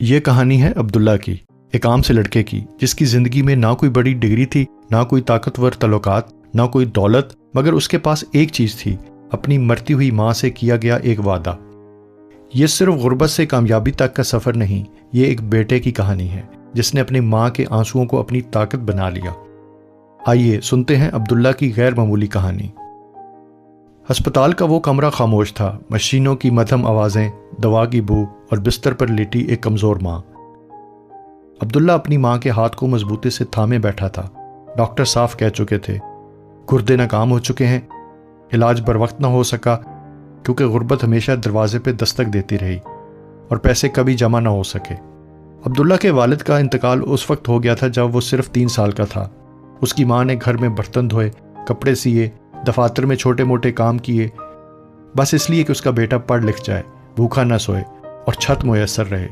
یہ کہانی ہے عبداللہ کی، ایک عام سے لڑکے کی جس کی زندگی میں نہ کوئی بڑی ڈگری تھی، نہ کوئی طاقتور تعلقات، نہ کوئی دولت، مگر اس کے پاس ایک چیز تھی، اپنی مرتی ہوئی ماں سے کیا گیا ایک وعدہ۔ یہ صرف غربت سے کامیابی تک کا سفر نہیں، یہ ایک بیٹے کی کہانی ہے جس نے اپنی ماں کے آنسوؤں کو اپنی طاقت بنا لیا۔ آئیے سنتے ہیں عبداللہ کی غیر معمولی کہانی۔ ہسپتال کا وہ کمرہ خاموش تھا، مشینوں کی مدھم آوازیں، دوا کی بو اور بستر پر لیٹی ایک کمزور ماں۔ عبداللہ اپنی ماں کے ہاتھ کو مضبوطی سے تھامے بیٹھا تھا۔ ڈاکٹر صاف کہہ چکے تھے، گردے ناکام ہو چکے ہیں، علاج بر وقت نہ ہو سکا کیونکہ غربت ہمیشہ دروازے پہ دستک دیتی رہی اور پیسے کبھی جمع نہ ہو سکے۔ عبداللہ کے والد کا انتقال اس وقت ہو گیا تھا جب وہ صرف 3 سال کا تھا۔ اس کی ماں نے گھر میں برتن دھوئے، کپڑے سیے، دفاتر میں چھوٹے موٹے کام کیے، بس اس لیے کہ اس کا بیٹا پڑھ لکھ جائے، بھوکا نہ سوئے اور چھت میسر رہے۔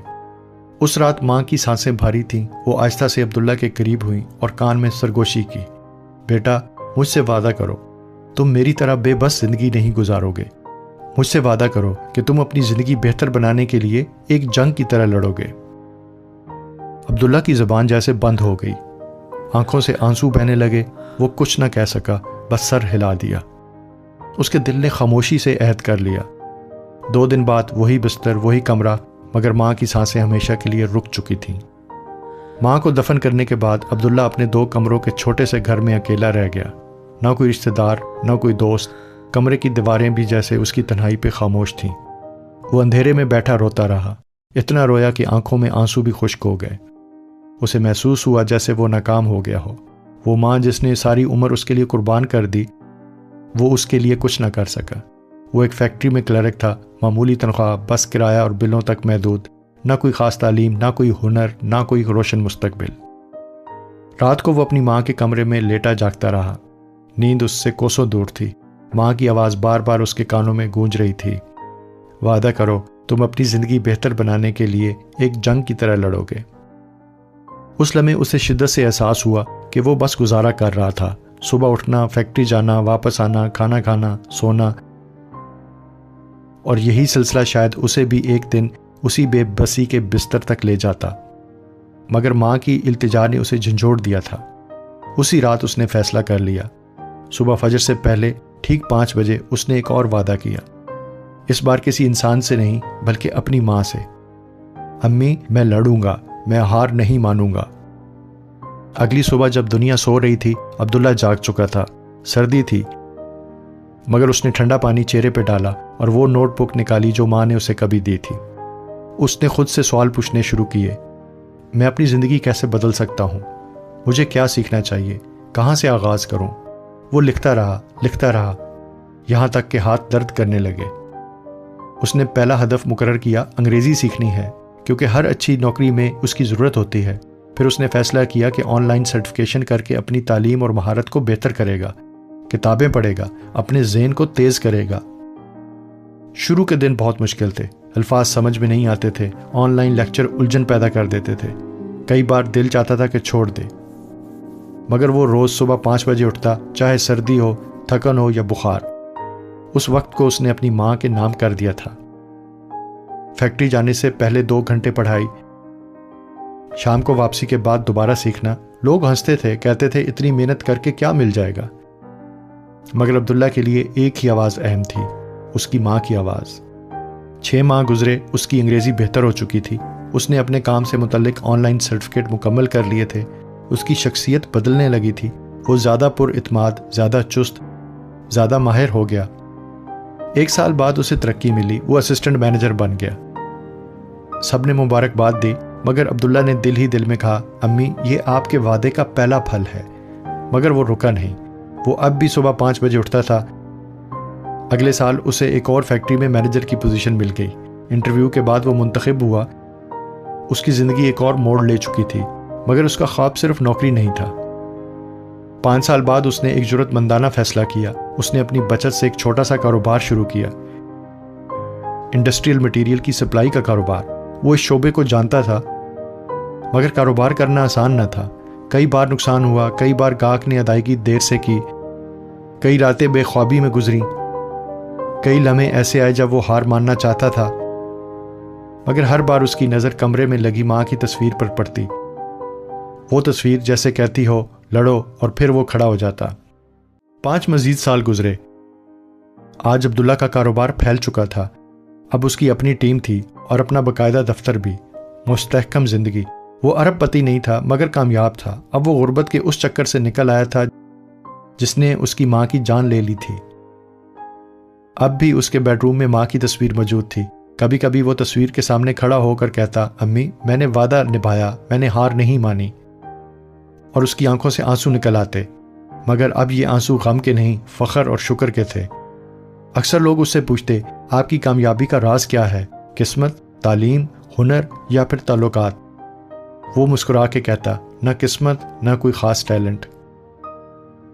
اس رات ماں کی سانسیں بھاری تھیں۔ وہ آہستہ سے عبداللہ کے قریب ہوئیں اور کان میں سرگوشی کی، بیٹا مجھ سے وعدہ کرو، تم میری طرح بے بس زندگی نہیں گزارو گے۔ مجھ سے وعدہ کرو کہ تم اپنی زندگی بہتر بنانے کے لیے ایک جنگ کی طرح لڑو گے۔ عبداللہ کی زبان جیسے بند ہو گئی، آنکھوں سے آنسو بہنے لگے۔ وہ کچھ نہ کہہ سکا، بس سر ہلا دیا۔ اس کے دل نے خاموشی سے عہد کر لیا۔ 2 دن بعد وہی بستر، وہی کمرہ، مگر ماں کی سانسیں ہمیشہ کے لیے رک چکی تھیں۔ ماں کو دفن کرنے کے بعد عبداللہ اپنے 2 کمروں کے چھوٹے سے گھر میں اکیلا رہ گیا۔ نہ کوئی رشتہ دار، نہ کوئی دوست، کمرے کی دیواریں بھی جیسے اس کی تنہائی پہ خاموش تھیں۔ وہ اندھیرے میں بیٹھا روتا رہا، اتنا رویا کہ آنکھوں میں آنسو بھی خشک ہو گئے۔ اسے محسوس ہوا جیسے وہ ناکام ہو گیا ہو۔ وہ ماں جس نے ساری عمر اس کے لیے قربان کر دی، وہ اس کے لیے کچھ نہ کر سکا۔ وہ ایک فیکٹری میں کلرک تھا، معمولی تنخواہ، بس کرایہ اور بلوں تک محدود، نہ کوئی خاص تعلیم، نہ کوئی ہنر، نہ کوئی روشن مستقبل۔ رات کو وہ اپنی ماں کے کمرے میں لیٹا جاگتا رہا۔ نیند اس سے کوسوں دور تھی۔ ماں کی آواز بار بار اس کے کانوں میں گونج رہی تھی، وعدہ کرو تم اپنی زندگی بہتر بنانے کے لیے ایک جنگ کی طرح لڑو گے۔ اس لمحے اسے شدت سے احساس ہوا کہ وہ بس گزارا کر رہا تھا، صبح اٹھنا، فیکٹری جانا، واپس آنا، کھانا کھانا، سونا، اور یہی سلسلہ شاید اسے بھی ایک دن اسی بے بسی کے بستر تک لے جاتا۔ مگر ماں کی التجا نے اسے جھنجھوڑ دیا تھا۔ اسی رات اس نے فیصلہ کر لیا۔ صبح فجر سے پہلے ٹھیک 5 بجے اس نے ایک اور وعدہ کیا، اس بار کسی انسان سے نہیں بلکہ اپنی ماں سے۔ امی میں لڑوں گا، میں ہار نہیں مانوں گا۔ اگلی صبح جب دنیا سو رہی تھی، عبداللہ جاگ چکا تھا۔ سردی تھی، مگر اس نے ٹھنڈا پانی چہرے پہ ڈالا اور وہ نوٹ بک نکالی جو ماں نے اسے کبھی دی تھی۔ اس نے خود سے سوال پوچھنے شروع کیے، میں اپنی زندگی کیسے بدل سکتا ہوں؟ مجھے کیا سیکھنا چاہیے؟ کہاں سے آغاز کروں؟ وہ لکھتا رہا، یہاں تک کہ ہاتھ درد کرنے لگے۔ اس نے پہلا ہدف مقرر کیا، انگریزی سیکھنی ہے، کیونکہ ہر اچھی نوکری میں اس کی ضرورت ہوتی ہے۔ پھر اس نے فیصلہ کیا کہ آن لائن سرٹیفکیشن کر کے اپنی تعلیم اور مہارت کو بہتر کرے گا، کتابیں پڑھے گا، اپنے ذہن کو تیز کرے گا۔ شروع کے دن بہت مشکل تھے، الفاظ سمجھ میں نہیں آتے تھے، آن لائن لیکچر الجھن پیدا کر دیتے تھے، کئی بار دل چاہتا تھا کہ چھوڑ دے۔ مگر وہ روز صبح 5 بجے اٹھتا، چاہے سردی ہو، تھکن ہو یا بخار۔ اس وقت کو اس نے اپنی ماں کے نام کر دیا تھا۔ فیکٹری جانے سے پہلے 2 گھنٹے پڑھائی، شام کو واپسی کے بعد دوبارہ سیکھنا۔ لوگ ہنستے تھے، کہتے تھے اتنی محنت کر کے کیا مل جائے گا، مگر عبداللہ کے لیے ایک ہی آواز اہم تھی، اس کی ماں کی آواز۔ 6 ماہ گزرے، اس کی انگریزی بہتر ہو چکی تھی، اس نے اپنے کام سے متعلق آن لائن سرٹیفکیٹ مکمل کر لیے تھے، اس کی شخصیت بدلنے لگی تھی، وہ زیادہ پر اعتماد، زیادہ چست، زیادہ ماہر ہو گیا۔ 1 سال بعد اسے ترقی ملی، وہ اسسٹنٹ مینیجر بن گیا۔ سب نے مبارکباد دی، مگر عبداللہ نے دل ہی دل میں کہا، امی یہ آپ کے وعدے کا پہلا پھل ہے۔ مگر وہ رکا نہیں، وہ اب بھی صبح 5 بجے اٹھتا تھا۔ اگلے سال اسے ایک اور فیکٹری میں مینیجر کی پوزیشن مل گئی۔ انٹرویو کے بعد وہ منتخب ہوا۔ اس کی زندگی ایک اور موڑ لے چکی تھی، مگر اس کا خواب صرف نوکری نہیں تھا۔ 5 سال بعد اس نے ایک جرأت مندانہ فیصلہ کیا۔ اس نے اپنی بچت سے ایک چھوٹا سا کاروبار شروع کیا، انڈسٹریل مٹیریل کی سپلائی کا کاروبار۔ وہ اس شعبے کو جانتا تھا، مگر کاروبار کرنا آسان نہ تھا۔ کئی بار نقصان ہوا، کئی بار گاہک نے ادائیگی دیر سے کی، کئی راتیں بے خوابی میں گزریں، کئی لمحے ایسے آئے جب وہ ہار ماننا چاہتا تھا، مگر ہر بار اس کی نظر کمرے میں لگی ماں کی تصویر پر پڑتی۔ وہ تصویر جیسے کہتی ہو لڑو، اور پھر وہ کھڑا ہو جاتا۔ 5 مزید سال گزرے۔ آج عبداللہ کا کاروبار پھیل چکا تھا۔ اب اس کی اپنی ٹیم تھی اور اپنا باقاعدہ دفتر بھی۔ مستحکم زندگی۔ وہ ارب پتی نہیں تھا مگر کامیاب تھا۔ اب وہ غربت کے اس چکر سے نکل آیا تھا جس نے اس کی ماں کی جان لے لی تھی۔ اب بھی اس کے بیڈ روم میں ماں کی تصویر موجود تھی۔ کبھی کبھی وہ تصویر کے سامنے کھڑا ہو کر کہتا، امی میں نے وعدہ نبھایا، میں نے ہار نہیں مانی، اور اس کی آنکھوں سے آنسو نکل آتے۔ مگر اب یہ آنسو غم کے نہیں، فخر اور شکر کے تھے۔ اکثر لوگ اس سے پوچھتے، آپ کی کامیابی کا راز کیا ہے؟ قسمت، تعلیم، ہنر یا پھر تعلقات؟ وہ مسکرا کے کہتا، نہ قسمت نہ کوئی خاص ٹیلنٹ،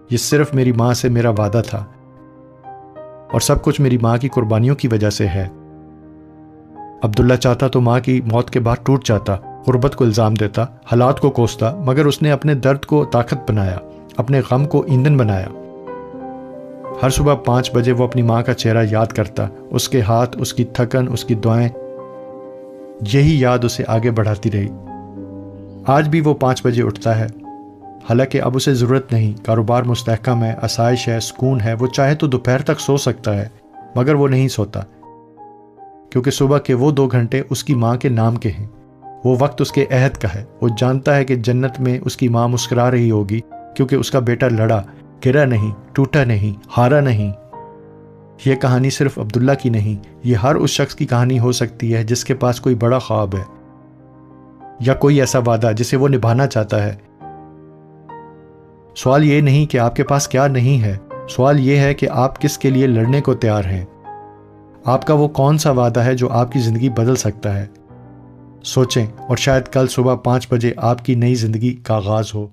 یہ صرف میری ماں سے میرا وعدہ تھا، اور سب کچھ میری ماں کی قربانیوں کی وجہ سے ہے۔ عبداللہ چاہتا تو ماں کی موت کے بعد ٹوٹ جاتا، غربت کو الزام دیتا، حالات کو کوستا، مگر اس نے اپنے درد کو طاقت بنایا، اپنے غم کو ایندھن بنایا۔ ہر صبح 5 بجے وہ اپنی ماں کا چہرہ یاد کرتا، اس کے ہاتھ، اس کی تھکن، اس کی دعائیں، یہی یاد اسے آگے بڑھاتی رہی۔ آج بھی وہ 5 بجے اٹھتا ہے، حالانکہ اب اسے ضرورت نہیں، کاروبار مستحکم ہے، آسائش ہے، سکون ہے، وہ چاہے تو دوپہر تک سو سکتا ہے، مگر وہ نہیں سوتا، کیونکہ صبح کے وہ 2 گھنٹے اس کی ماں کے نام کے ہیں۔ وہ وقت اس کے عہد کا ہے۔ وہ جانتا ہے کہ جنت میں اس کی ماں مسکرا رہی ہوگی، کیونکہ اس کا بیٹا لڑا، گرا نہیں، ٹوٹا نہیں، ہارا نہیں۔ یہ کہانی صرف عبداللہ کی نہیں، یہ ہر اس شخص کی کہانی ہو سکتی ہے جس کے پاس کوئی بڑا خواب ہے، یا کوئی ایسا وعدہ جسے وہ نبھانا چاہتا ہے۔ سوال یہ نہیں کہ آپ کے پاس کیا نہیں ہے، سوال یہ ہے کہ آپ کس کے لیے لڑنے کو تیار ہیں۔ آپ کا وہ کون سا وعدہ ہے جو آپ کی زندگی بدل سکتا ہے؟ سوچیں، اور شاید کل صبح 5 بجے آپ کی نئی زندگی کا آغاز ہو۔